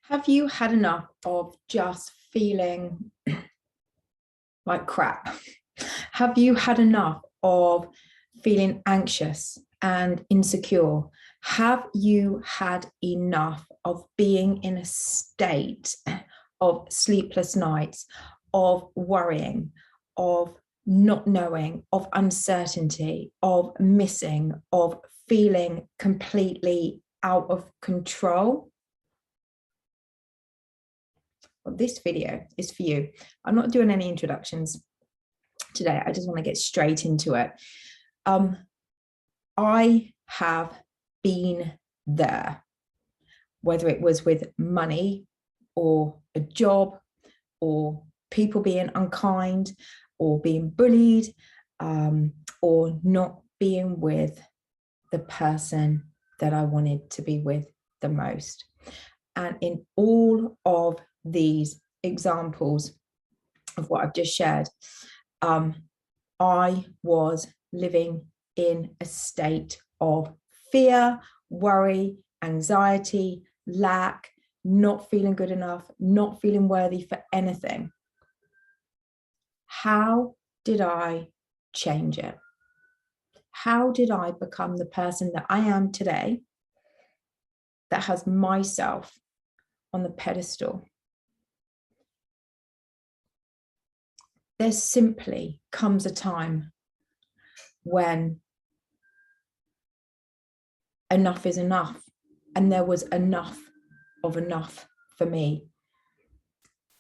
Have you had enough of just feeling like crap? Have you had enough of feeling anxious and insecure? Have you had enough of being in a state of sleepless nights, of worrying, of not knowing, of uncertainty, of missing, of feeling completely out of control? Well, this video is for you. I'm not doing any introductions today. I just want to get straight into it. I have been there, whether it was with money or a job or people being unkind or being bullied or not being with the person that I wanted to be with the most. And in all of these examples of what I've just shared, I was living in a state of fear, worry, anxiety, lack, not feeling good enough, not feeling worthy for anything. How did I change it? How did I become the person that I am today, that has myself on the pedestal? There simply comes a time when enough is enough, and there was enough of enough for me.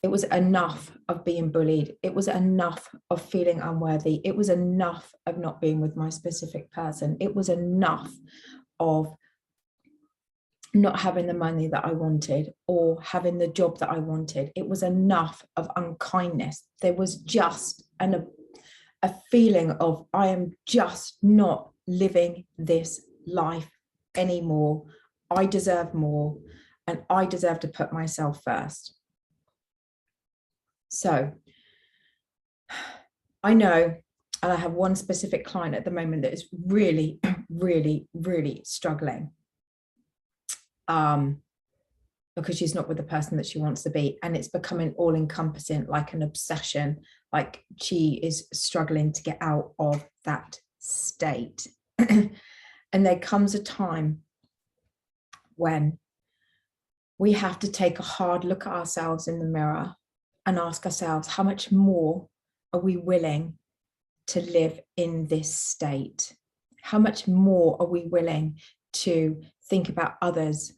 It was enough of being bullied. It was enough of feeling unworthy. It was enough of not being with my specific person. It was enough of not having the money that I wanted or having the job that I wanted. It was enough of unkindness. There was just a feeling of, I am just not living this life anymore. I deserve more, and I deserve to put myself first. So I know, and I have one specific client at the moment that is really, really, really struggling. Because she's not with the person that she wants to be, and it's becoming all encompassing, like an obsession, like she is struggling to get out of that state. And there comes a time when we have to take a hard look at ourselves in the mirror and ask ourselves, how much more are we willing to live in this state? How much more are we willing to think about others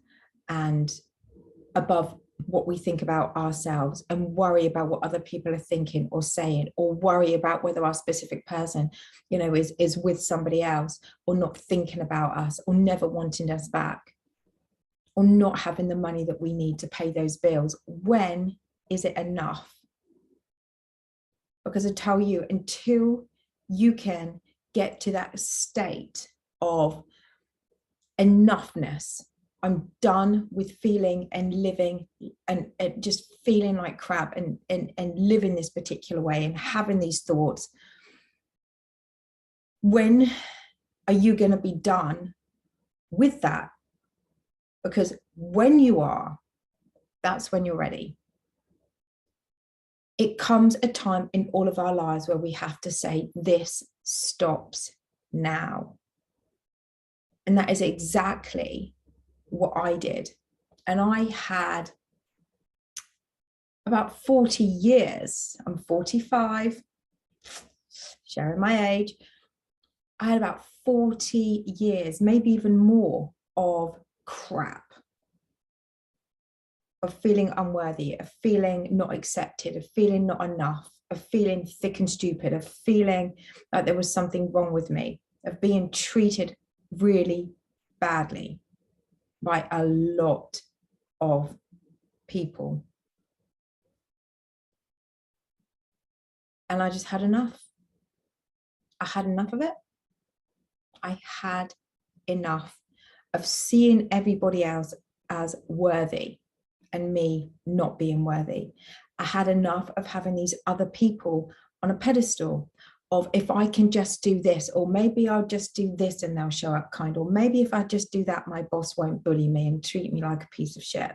and above what we think about ourselves, and worry about what other people are thinking or saying, or worry about whether our specific person, is with somebody else, or not thinking about us, or never wanting us back, or not having the money that we need to pay those bills? When is it enough? Because I tell you, until you can get to that state of enoughness, I'm done with feeling and living and just feeling like crap and living this particular way and having these thoughts. When are you going to be done with that? Because when you are, that's when you're ready. It comes a time in all of our lives where we have to say, this stops now. And that is exactly what I did. And I had about 40 years, I'm 45, sharing my age. I had about 40 years, maybe even more, of crap, of feeling unworthy, of feeling not accepted, of feeling not enough, of feeling thick and stupid, of feeling like there was something wrong with me, of being treated really badly by a lot of people. And I just had enough. I had enough of it. I had enough of seeing everybody else as worthy and me not being worthy. I had enough of having these other people on a pedestal of, if I can just do this, or maybe I'll just do this and they'll show up kind, or maybe if I just do that, my boss won't bully me and treat me like a piece of shit.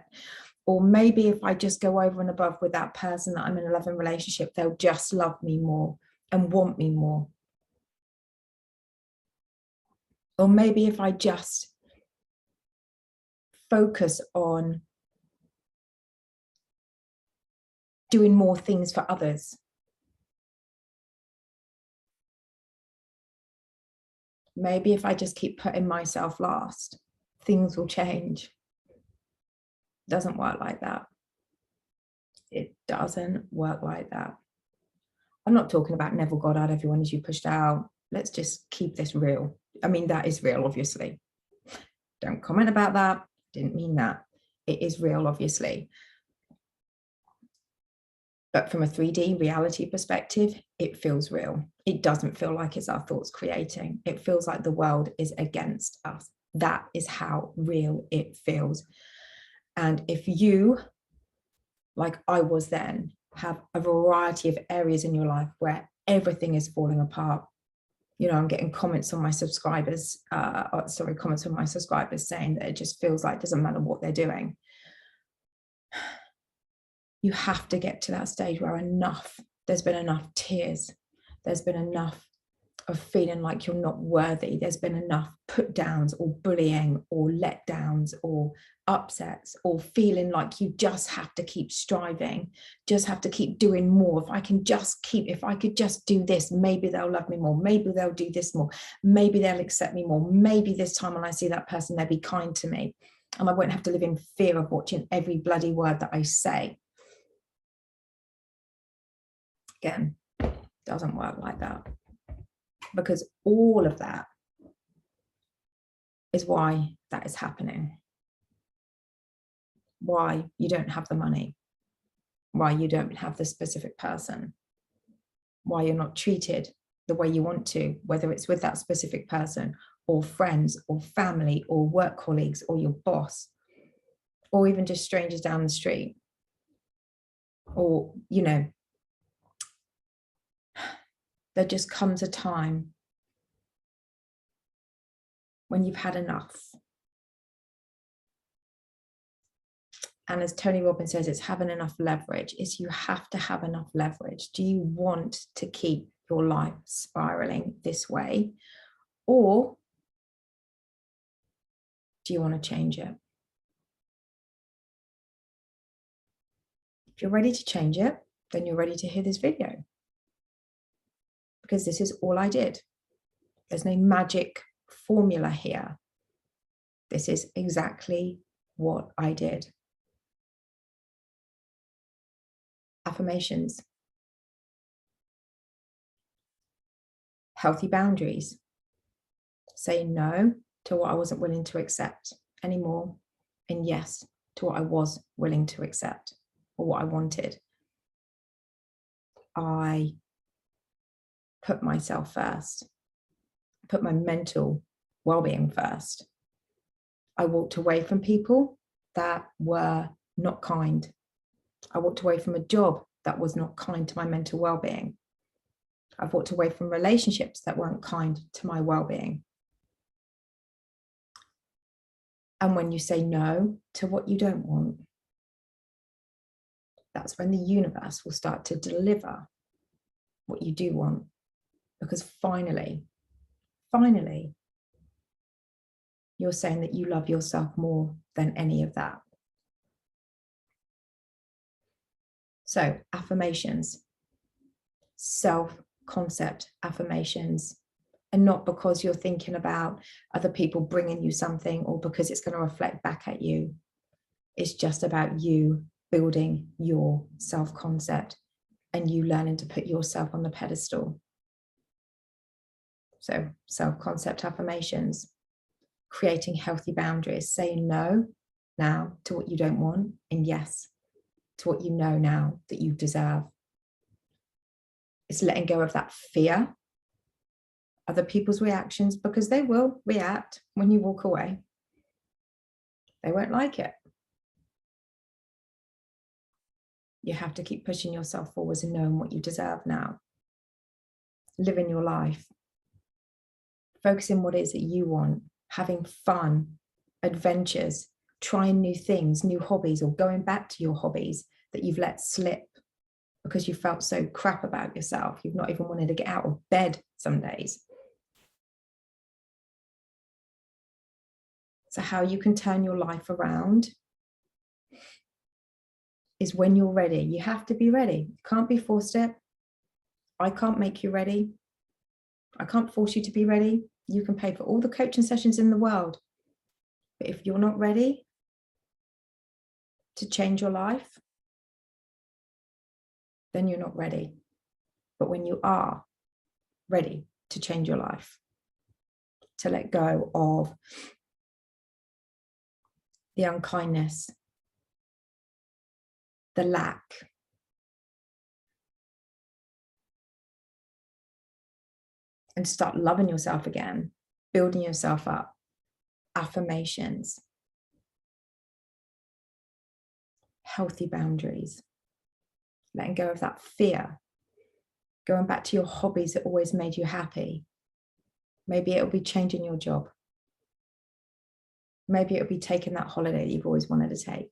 Or maybe if I just go over and above with that person that I'm in a loving relationship, they'll just love me more and want me more. Or maybe if I just focus on doing more things for others. Maybe if I just keep putting myself last, things will change. It doesn't work like that. It doesn't work like that. I'm not talking about NevilleGoddard, everyone is you pushed out. Let's just keep this real. I mean, that is real, obviously. Don't comment about that. Didn't mean that. It is real, obviously. But from a 3D reality perspective, it feels real. It doesn't feel like it's our thoughts creating. It feels like the world is against us. That is how real it feels. And if you, like I was then, have a variety of areas in your life where everything is falling apart, you know, I'm getting comments on my subscribers, comments on my subscribers saying that it just feels like it doesn't matter what they're doing. You have to get to that stage where there's been enough tears, there's been enough of feeling like you're not worthy, there's been enough put downs or bullying or letdowns or upsets or feeling like you just have to keep striving, just have to keep doing more. If I could just do this, maybe they'll love me more, maybe they'll do this more, maybe they'll accept me more, maybe this time when I see that person, they'll be kind to me and I won't have to live in fear of watching every bloody word that I say. Again, doesn't work like that, because all of that is why that is happening. Why you don't have the money, why you don't have the specific person, why you're not treated the way you want to, whether it's with that specific person or friends or family or work colleagues or your boss, or even just strangers down the street. Or, you know, there just comes a time when you've had enough. And as Tony Robbins says, it's having enough leverage. Is you have to have enough leverage. Do you want to keep your life spiraling this way? Or do you want to change it? If you're ready to change it, then you're ready to hear this video. Because this is all I did. There's no magic formula here. This is exactly what I did. Affirmations. Healthy boundaries. Saying no to what I wasn't willing to accept anymore, and yes to what I was willing to accept or what I wanted. I put myself first. I put my mental well-being first. I walked away from people that were not kind. I walked away from a job that was not kind to my mental well-being. I've walked away from relationships that weren't kind to my well-being. And when you say no to what you don't want, that's when the universe will start to deliver what you do want. Because finally, you're saying that you love yourself more than any of that. So, affirmations, self-concept affirmations, and not because you're thinking about other people bringing you something or because it's going to reflect back at you. It's just about you building your self-concept and you learning to put yourself on the pedestal. So, self-concept affirmations, creating healthy boundaries, saying no now to what you don't want and yes to what you know now that you deserve. It's letting go of that fear, other people's reactions, because they will react when you walk away. They won't like it. You have to keep pushing yourself forwards and knowing what you deserve now. Living your life. Focusing on what it is that you want. Having fun, adventures, trying new things, new hobbies, or going back to your hobbies that you've let slip because you felt so crap about yourself. You've not even wanted to get out of bed some days. So how you can turn your life around is when you're ready. You have to be ready. You can't be forced it. I can't make you ready. I can't force you to be ready. You can pay for all the coaching sessions in the world. But if you're not ready to change your life, then you're not ready. But when you are ready to change your life, to let go of the unkindness, the lack, and start loving yourself again, building yourself up, affirmations, healthy boundaries, letting go of that fear, going back to your hobbies that always made you happy. Maybe it'll be changing your job. Maybe it'll be taking that holiday that you've always wanted to take.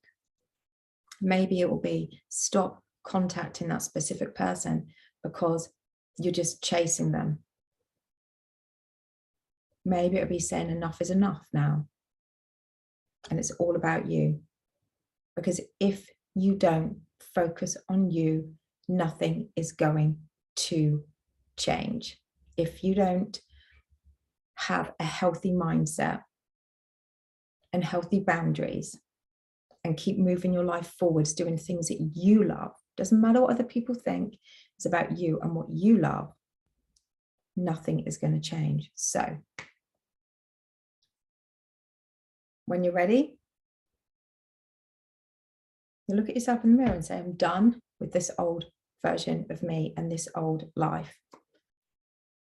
Maybe it will be stop contacting that specific person because you're just chasing them. Maybe it'll be saying enough is enough now. And it's all about you. Because if you don't focus on you, nothing is going to change. If you don't have a healthy mindset and healthy boundaries and keep moving your life forwards, doing things that you love, doesn't matter what other people think, it's about you and what you love, nothing is going to change. So when you're ready, you look at yourself in the mirror and say, I'm done with this old version of me and this old life.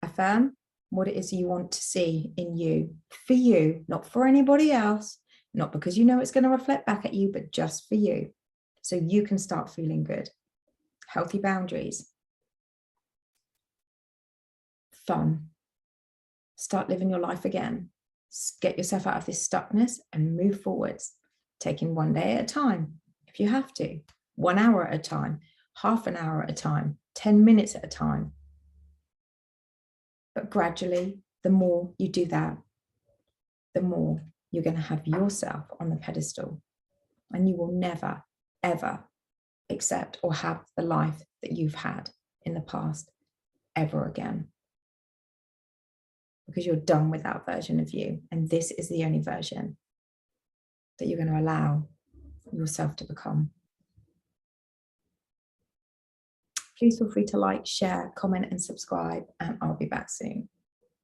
Affirm what it is you want to see in you, for you, not for anybody else, not because you know it's going to reflect back at you, but just for you, so you can start feeling good. Healthy boundaries, fun, start living your life again, get yourself out of this stuckness and move forwards, taking one day at a time, if you have to, 1 hour at a time, half an hour at a time, 10 minutes at a time. But gradually, the more you do that, the more you're going to have yourself on the pedestal, and you will never, ever accept or have the life that you've had in the past ever again. Because you're done with that version of you. And this is the only version that you're going to allow yourself to become. Please feel free to like, share, comment, and subscribe, and I'll be back soon.